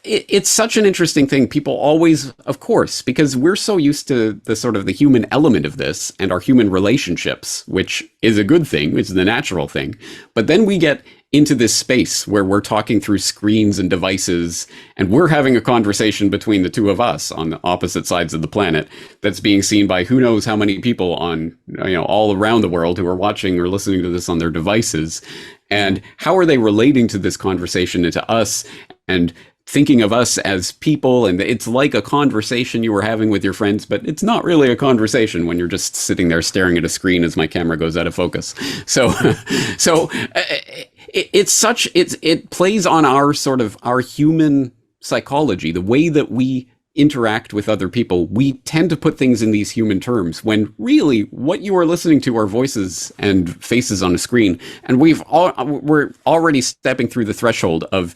it's such an interesting thing. People always, of course, because we're so used to the sort of the human element of this and our human relationships, which is a good thing, which is the natural thing. But then we get into this space where we're talking through screens and devices, and we're having a conversation between the two of us on the opposite sides of the planet that's being seen by who knows how many people on, all around the world who are watching or listening to this on their devices. And how are they relating to this conversation and to us and thinking of us as people? And it's like a conversation you were having with your friends, but it's not really a conversation when you're just sitting there staring at a screen as my camera goes out of focus. So it plays on our human psychology, the way that we interact with other people. We tend to put things in these human terms when really what you are listening to are voices and faces on a screen. And we're already stepping through the threshold of,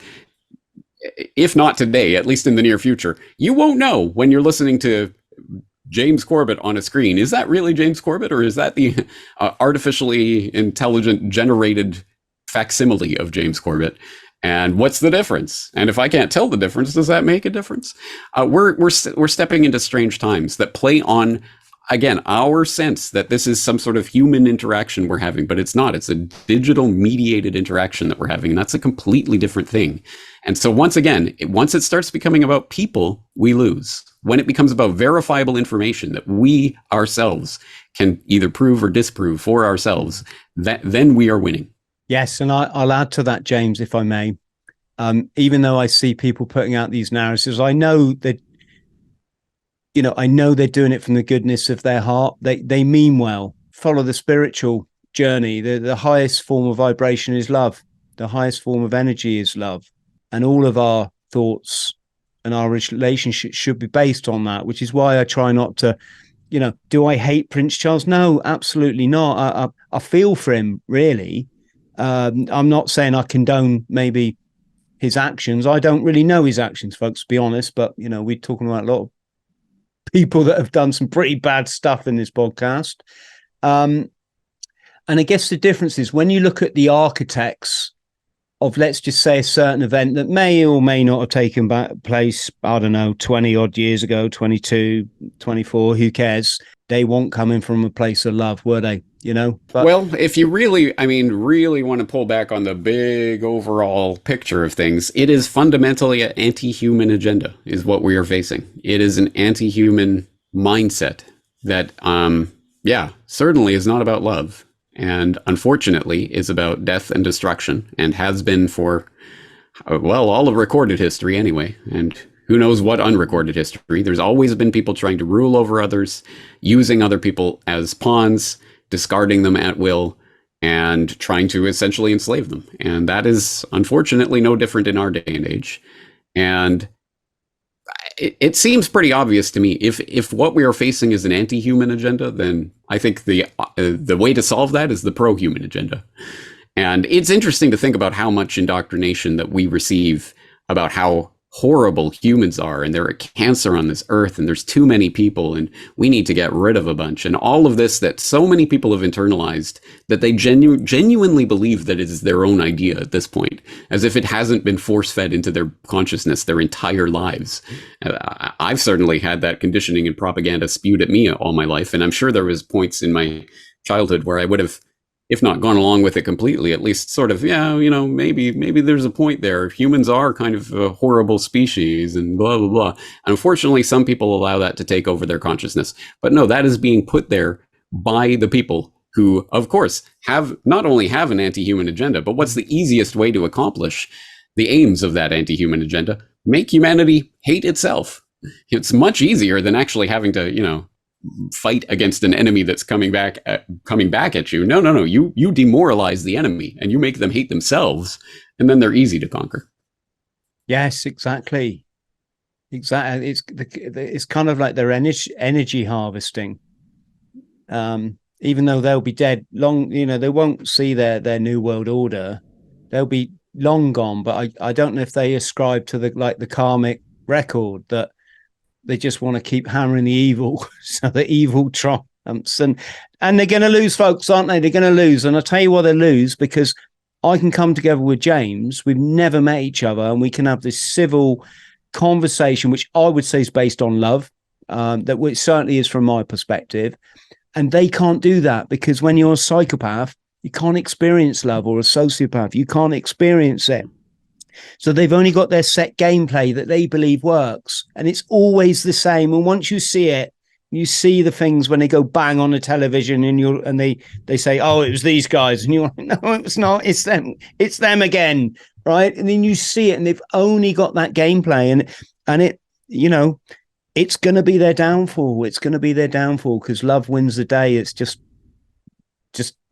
if not today, at least in the near future, you won't know when you're listening to James Corbett on a screen. Is that really James Corbett, or is that the artificially intelligent generated facsimile of James Corbett? And what's the difference? And if I can't tell the difference, does that make a difference? We're stepping into strange times that play on, again, our sense that this is some sort of human interaction we're having, but it's not. It's a digital mediated interaction that we're having, and that's a completely different thing. And so once again, once it starts becoming about people, we lose. When it becomes about verifiable information that we ourselves can either prove or disprove for ourselves, then we are winning. Yes, and I'll add to that, James, if I may. Even though I see people putting out these narratives, I know that, I know they're doing it from the goodness of their heart. They mean well. Follow the spiritual journey. The highest form of vibration is love. The highest form of energy is love. And all of our thoughts and our relationships should be based on that, which is why I try not to, do I hate Prince Charles? No, absolutely not. I feel for him, really. I'm not saying I condone maybe his actions. I don't really know his actions, folks, to be honest. But, we're talking about a lot of people that have done some pretty bad stuff in this podcast. And I guess the difference is when you look at the architects of, let's just say, a certain event that may or may not have taken place, I don't know, 20 odd years ago, 22, 24, who cares? They weren't coming from a place of love, were they? But, well, if you really want to pull back on the big overall picture of things, it is fundamentally an anti-human agenda is what we are facing. It is an anti-human mindset that, certainly is not about love. And unfortunately, is about death and destruction, and has been for, all of recorded history anyway. And who knows what unrecorded history. There's always been people trying to rule over others, using other people as pawns, discarding them at will, and trying to essentially enslave them. And that is unfortunately no different in our day and age. And it seems pretty obvious to me, if what we are facing is an anti-human agenda, then I think the way to solve that is the pro-human agenda. And it's interesting to think about how much indoctrination that we receive about how horrible humans are, and they're a cancer on this earth, and there's too many people, and we need to get rid of a bunch, and all of this that so many people have internalized that they genuinely believe that it is their own idea at this point, as if it hasn't been force-fed into their consciousness their entire lives. I've certainly had that conditioning and propaganda spewed at me all my life, and I'm sure there was points in my childhood where I would have, if not gone along with it completely, at least sort of, maybe there's a point there. Humans are kind of a horrible species and blah, blah, blah. And unfortunately, some people allow that to take over their consciousness. But no, that is being put there by the people who, of course, not only have an anti-human agenda, but what's the easiest way to accomplish the aims of that anti-human agenda? Make humanity hate itself. It's much easier than actually having to, fight against an enemy that's coming back at you. No. You demoralize the enemy and you make them hate themselves, and then they're easy to conquer. Yes, exactly. It's kind of like their energy harvesting. Even though they'll be dead long, they won't see their new world order. They'll be long gone. But I don't know if they ascribe to the karmic record that they just want to keep hammering the evil, so the evil triumphs, and they're going to lose, folks, aren't they? They're going to lose, and I'll tell you why they lose, because I can come together with James. We've never met each other, and we can have this civil conversation, which I would say is based on love. That certainly is from my perspective, and they can't do that because when you're a psychopath, you can't experience love, or a sociopath, you can't experience it. So they've only got their set gameplay that they believe works, and it's always the same. And once you see it, you see the things when they go bang on the television, and they say, "Oh, it was these guys," and you're like, "No, it's not. It's them again, right?" And then you see it, and they've only got that gameplay, and it, it's going to be their downfall. It's going to be their downfall because love wins the day. It's just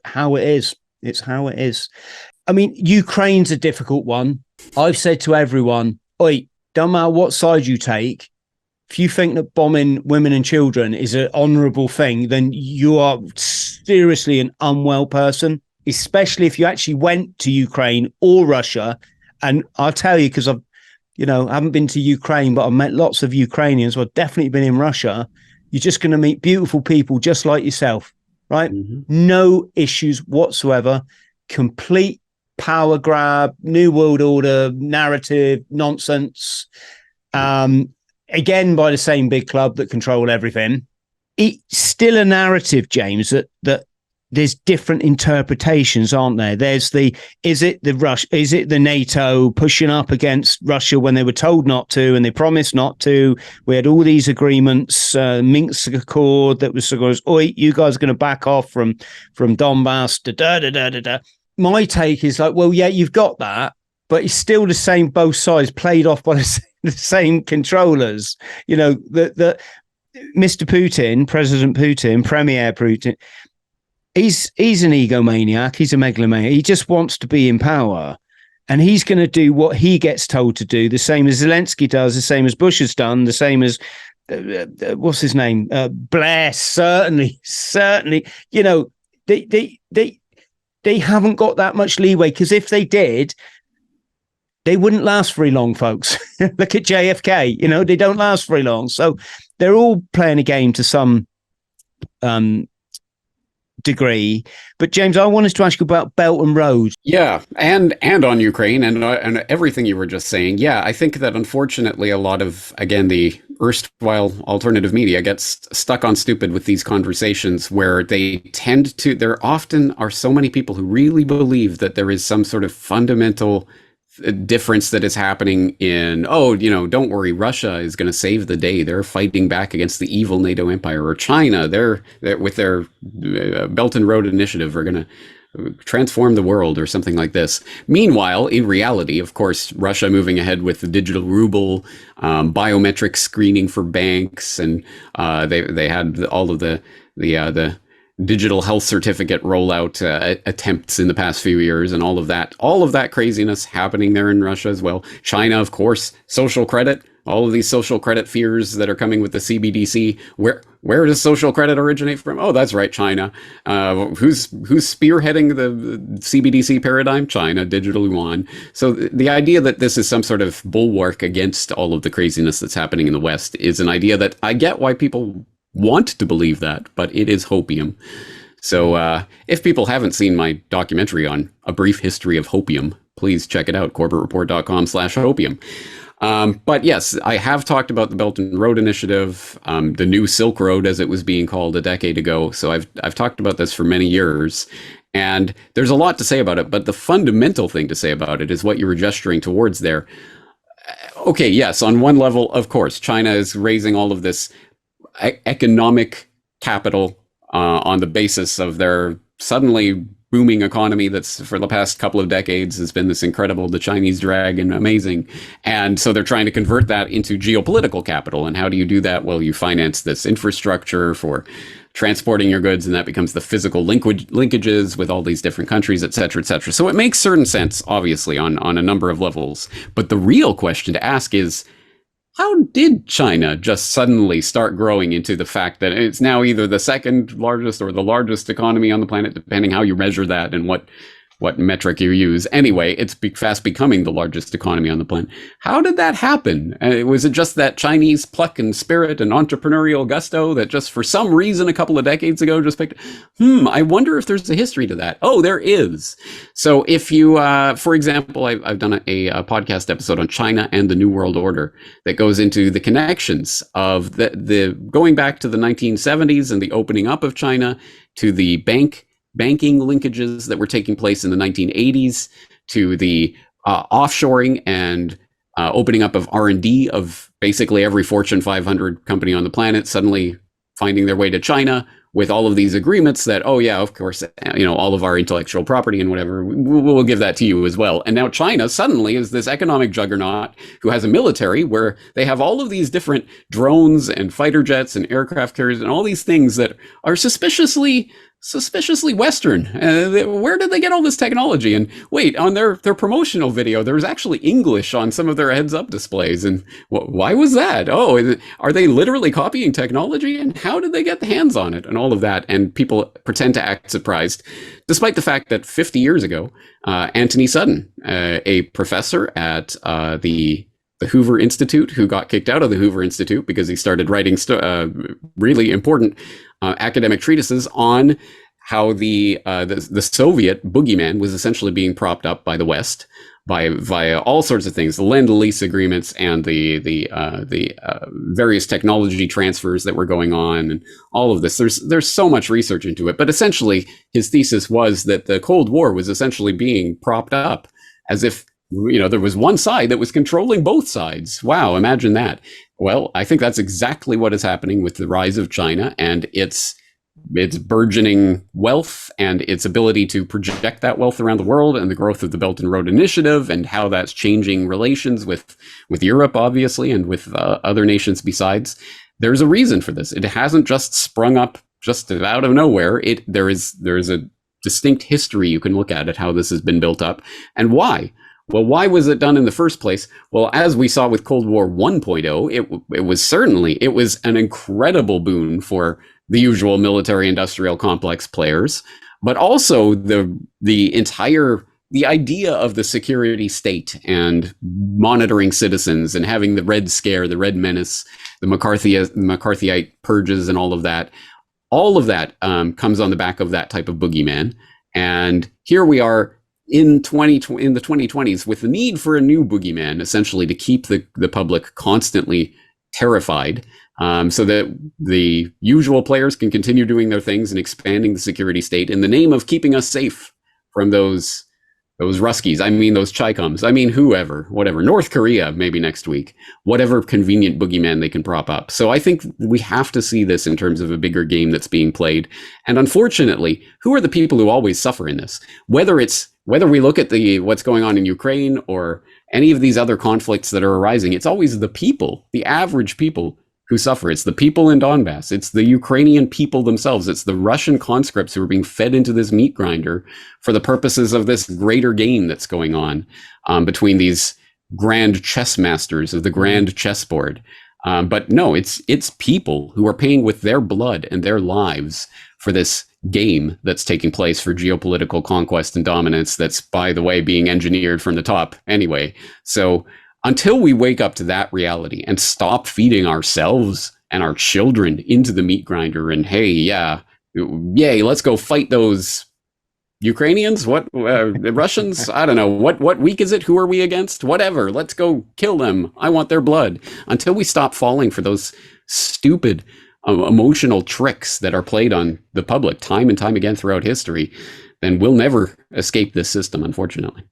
how it is. It's how it is. I mean, Ukraine's a difficult one. I've said to everyone, oi, don't matter what side you take, if you think that bombing women and children is an honourable thing, then you are seriously an unwell person, especially if you actually went to Ukraine or Russia. And I'll tell you, because I haven't been to Ukraine, but I've met lots of Ukrainians. I've definitely been in Russia. You're just going to meet beautiful people just like yourself, right? Mm-hmm. No issues whatsoever. Complete power grab, new world order, narrative, nonsense. Again, by the same big club that control everything. It's still a narrative, James, that there's different interpretations, aren't there? There's is it the NATO pushing up against Russia when they were told not to and they promised not to? We had all these agreements, Minsk Accord that was sort of, oi, you guys are going to back off from Donbass. Da, da, da, da, da. My take is like, well, yeah, you've got that, but it's still the same, both sides played off by the same controllers. You know, the Mr. Putin, President Putin, Premier Putin, he's an egomaniac. He's a megalomaniac. He just wants to be in power. And he's going to do what he gets told to do, the same as Zelensky does, the same as Bush has done, the same as, what's his name? Blair, certainly. You know, they haven't got that much leeway, because if they did, they wouldn't last very long, folks. Look at JFK, you know, they don't last very long. So they're all playing a game to some degree. But James, I wanted to ask you about Belt and Road. Yeah, and on Ukraine and everything you were just saying. Yeah, I think that unfortunately a lot of, again, the erstwhile alternative media gets stuck on stupid with these conversations where they tend to, there often are so many people who really believe that there is some sort of fundamental difference that is happening in, oh, you know, don't worry, Russia is going to save the day. They're fighting back against the evil NATO empire. Or China, they're with their Belt and Road Initiative are going to transform the world or something like this. Meanwhile, in reality, of course, Russia moving ahead with the digital ruble, biometric screening for banks, and they had all of the digital health certificate rollout attempts in the past few years, and all of that craziness happening there in Russia as well. China, of course, social credit, all of these social credit fears that are coming with the CBDC. Where does social credit originate from? Oh, that's right, China. Who's spearheading the CBDC paradigm? China, digital yuan. So the idea that this is some sort of bulwark against all of the craziness that's happening in the West is an idea that I get why people want to believe that, but it is hopium. So if people haven't seen my documentary on A Brief History of Hopium, please check it out, corbettreport.com/hopium. But yes, I have talked about the Belt and Road Initiative, the new Silk Road, as it was being called a decade ago. So I've talked about this for many years, and there's a lot to say about it. But the fundamental thing to say about it is what you were gesturing towards there. Okay, yes, on one level, of course, China is raising all of this economic capital on the basis of their suddenly booming economy that's for the past couple of decades has been this incredible, the Chinese dragon, amazing. And so they're trying to convert that into geopolitical capital. And how do you do that? Well, you finance this infrastructure for transporting your goods, and that becomes the physical linkages with all these different countries, et cetera, et cetera. So it makes certain sense, obviously, on a number of levels. But the real question to ask is, how did China just suddenly start growing into the fact that it's now either the second largest or the largest economy on the planet, depending how you measure that and what metric you use? Anyway, it's fast becoming the largest economy on the planet. How did that happen? Was it just that Chinese pluck and spirit and entrepreneurial gusto that just for some reason a couple of decades ago just picked, I wonder if there's a history to that. Oh, there is. So if you, for example, I've done a podcast episode on China and the New World Order that goes into the connections of the going back to the 1970s and the opening up of China to the banking linkages that were taking place in the 1980s, to the offshoring and opening up of R&D of basically every Fortune 500 company on the planet suddenly finding their way to China with all of these agreements that, oh yeah, of course, you know, all of our intellectual property and whatever, we'll give that to you as well. And now China suddenly is this economic juggernaut who has a military where they have all of these different drones and fighter jets and aircraft carriers and all these things that are suspiciously Western. Where did they get all this technology? And wait, on their promotional video, there's actually English on some of their heads-up displays. And why was that? Oh, are they literally copying technology? And how did they get the hands on it? And all of that. And people pretend to act surprised, despite the fact that 50 years ago, Anthony Sutton, a professor at the Hoover Institute, who got kicked out of the Hoover Institute because he started writing really important academic treatises on how the Soviet boogeyman was essentially being propped up by the West, via all sorts of things, the lend-lease agreements and the various technology transfers that were going on, and all of this. There's so much research into it, but essentially his thesis was that the Cold War was essentially being propped up as if, you know, there was one side that was controlling both sides. Wow, imagine that. Well, I think that's exactly what is happening with the rise of China and its burgeoning wealth and its ability to project that wealth around the world, and the growth of the Belt and Road Initiative, and how that's changing relations with Europe, obviously, and with other nations besides. There's a reason for this. It hasn't just sprung up just out of nowhere. There is a distinct history you can look at how this has been built up, and why. Well, why was it done in the first place? Well, as we saw with Cold War 1.0, it was an incredible boon for the usual military-industrial complex players, but also the idea of the security state and monitoring citizens and having the Red Scare, the Red Menace, the McCarthyite purges, and all of that. All of that comes on the back of that type of boogeyman. And here we are in the 2020s with the need for a new boogeyman, essentially to keep the public constantly terrified, so that the usual players can continue doing their things and expanding the security state in the name of keeping us safe from those Ruskies. I mean, those Chicums. I mean, whatever. North Korea, maybe next week. Whatever convenient boogeyman they can prop up. So I think we have to see this in terms of a bigger game that's being played. And unfortunately, who are the people who always suffer in this? Whether we look at what's going on in Ukraine or any of these other conflicts that are arising, it's always the people, the average people, who suffer. It's the people in Donbass. It's the Ukrainian people themselves. It's the Russian conscripts who are being fed into this meat grinder for the purposes of this greater game that's going on between these grand chess masters of the grand chessboard. But no, it's people who are paying with their blood and their lives for this game that's taking place, for geopolitical conquest and dominance that's, by the way, being engineered from the top anyway. So until we wake up to that reality and stop feeding ourselves and our children into the meat grinder and, hey, yay, let's go fight those Ukrainians, the Russians, I don't know, what week is it? Who are we against? Whatever, let's go kill them. I want their blood. Until we stop falling for those stupid emotional tricks that are played on the public time and time again throughout history, then we'll never escape this system, unfortunately.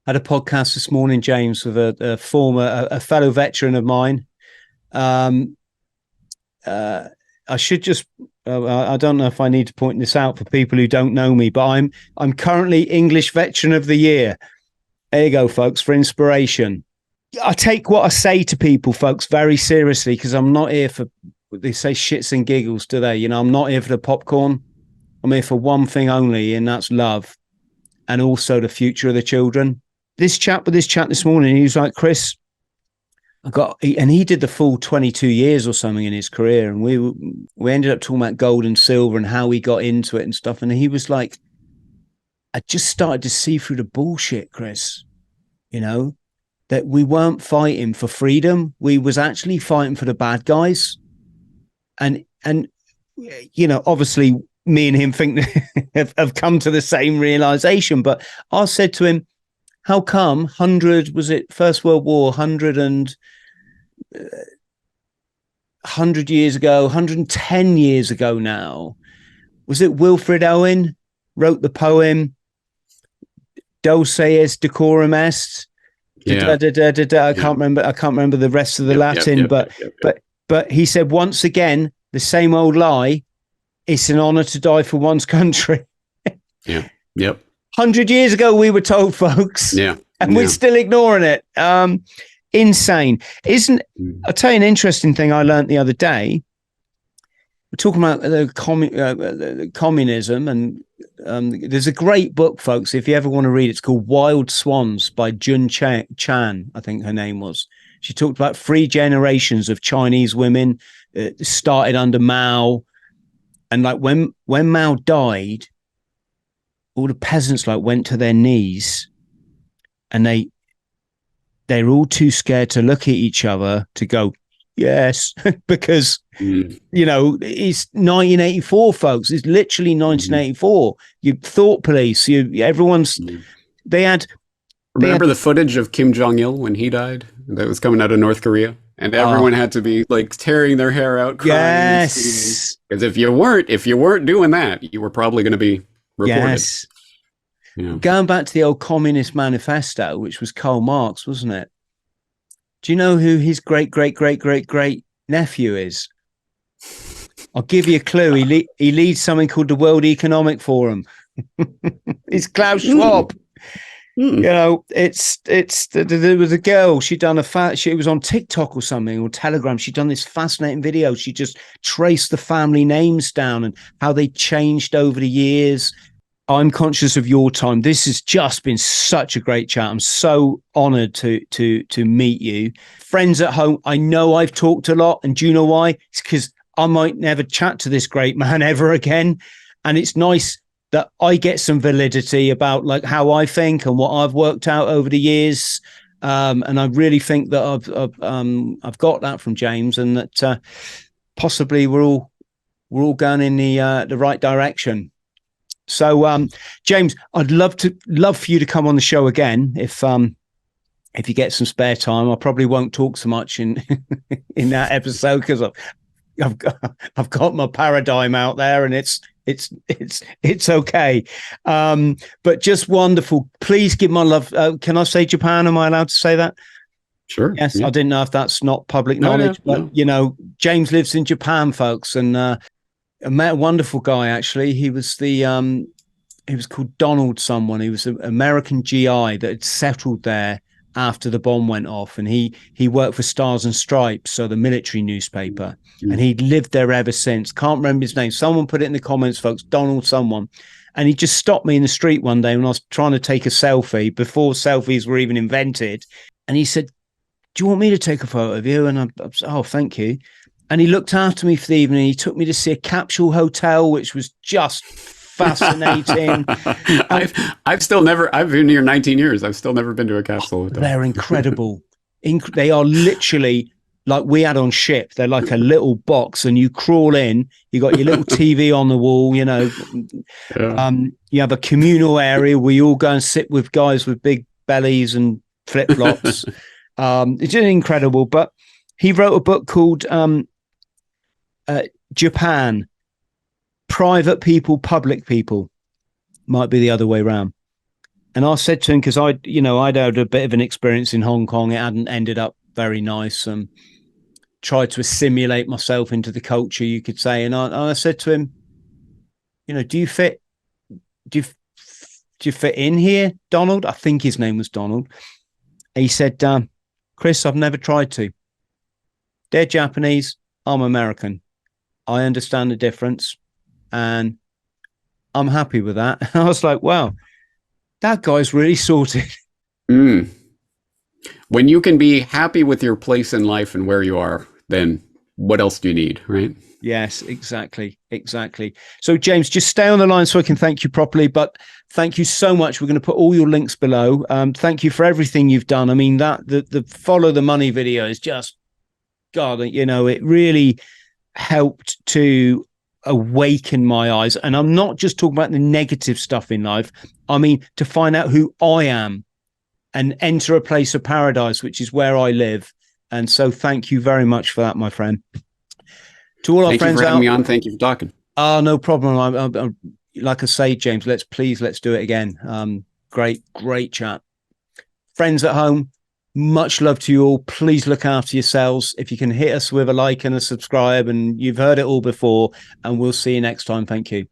I had a podcast this morning, James, with a fellow veteran of mine. I should just, I don't know if I need to point this out for people who don't know me, but I'm currently English Veteran of the Year. There you go, folks, for inspiration. I take what I say to people, folks, very seriously, because I'm not here for, they say shits and giggles, do they? You know, I'm not here for the popcorn. I'm here for one thing only, and that's love, and also the future of the children. This chap this morning, he was like, Chris, and he did the full 22 years or something in his career. And we ended up talking about gold and silver and how he got into it and stuff. And he was like, I just started to see through the bullshit, Chris, you know, that we weren't fighting for freedom. We was actually fighting for the bad guys. And, you know, obviously me and him think have come to the same realization, but I said to him, how come First World War, 100 years ago, 110 years ago now, was it Wilfred Owen wrote the poem, Dulce est decorum est? Yeah. I can't remember the rest of the Latin, but he said, once again, the same old lie, it's an honor to die for one's country. Yeah. Yep. 100 years ago, we were told, folks. Yeah. And we're still ignoring it. Insane. I'll tell you an interesting thing I learned the other day. We're talking about the communism, and there's a great book, folks, if you ever want to read it. It's called Wild Swans by Jun Chan, I think her name was. She talked about 3 generations of Chinese women started under Mao. And like when Mao died, all the peasants like went to their knees, and they're all too scared to look at each other to go, yes, because, you know, it's 1984, folks. It's literally 1984. You thought police, they had Remember the footage of Kim Jong-il when he died that was coming out of North Korea? And everyone had to be like tearing their hair out, crying and screaming. Because if you weren't doing that, you were probably going to be reported. Yes. Going back to the old Communist Manifesto, which was Karl Marx, wasn't it? Do you know who his great nephew is? I'll give you a clue. He leads something called the World Economic Forum. It's Klaus Schwab. You know, there was a girl. She was on TikTok or something, or Telegram. She'd done this fascinating video. She just traced the family names down and how they changed over the years. I'm conscious of your time. This has just been such a great chat. I'm so honored to meet you. Friends at home, I know I've talked a lot, and do you know why? It's because I might never chat to this great man ever again, and it's nice that I get some validity about like how I think and what I've worked out over the years. And I really think that I've got that from James, and that possibly we're all going in the right direction. So, James, I'd love for you to come on the show again if you get some spare time. I probably won't talk so much in that episode because I've got my paradigm out there, and it's okay. But just wonderful. Please give my love. Can I say Japan? Am I allowed to say that? Sure. Yes. Yeah. I didn't know if that's not public knowledge, but you know, James lives in Japan, folks, and I met a wonderful guy. Actually, he was called Donald someone. He was an American GI that had settled there after the bomb went off, and he worked for Stars and Stripes, so the military newspaper, and he'd lived there ever since. Can't remember his name. Someone put it in the comments, folks. Donald someone. And he just stopped me in the street one day when I was trying to take a selfie before selfies were even invented, and he said, "Do you want me to take a photo of you?" And I said, "Oh, thank you." And he looked after me for the evening. He took me to see a capsule hotel, which was just fascinating. I've been here 19 years. I've still never been to a capsule hotel. They're incredible. They are literally like we had on ship. They're like a little box, and you crawl in. You got your little TV on the wall. You know, you have a communal area where you all go and sit with guys with big bellies and flip flops. It's just incredible. But he wrote a book called Japan. Private people, public people, might be the other way around. And I said to him, because I'd had a bit of an experience in Hong Kong. It hadn't ended up very nice, and tried to assimilate myself into the culture, you could say. And I said to him, you know, do you fit in here, Donald? I think his name was Donald. And he said, Chris, I've never tried to. They're Japanese. I'm American. I understand the difference. And I'm happy with that. And I was like, wow, that guy's really sorted. When you can be happy with your place in life and where you are, then what else do you need, right? Yes, exactly. So, James, just stay on the line so I can thank you properly. But thank you so much. We're going to put all your links below. Thank you for everything you've done. I mean, the Follow the Money video is just, God, you know, it really helped to awaken my eyes. And I'm not just talking about the negative stuff in life. I mean, to find out who I am and enter a place of paradise, which is where I live. And so thank you very much for that, my friend. To all our friends, thank you for having me on. Thank you for talking. No problem. I'm like I say, James, let's do it again. Great chat. Friends at home, much love to you all. Please look after yourselves. If you can hit us with a like and a subscribe, and you've heard it all before, and we'll see you next time. Thank you.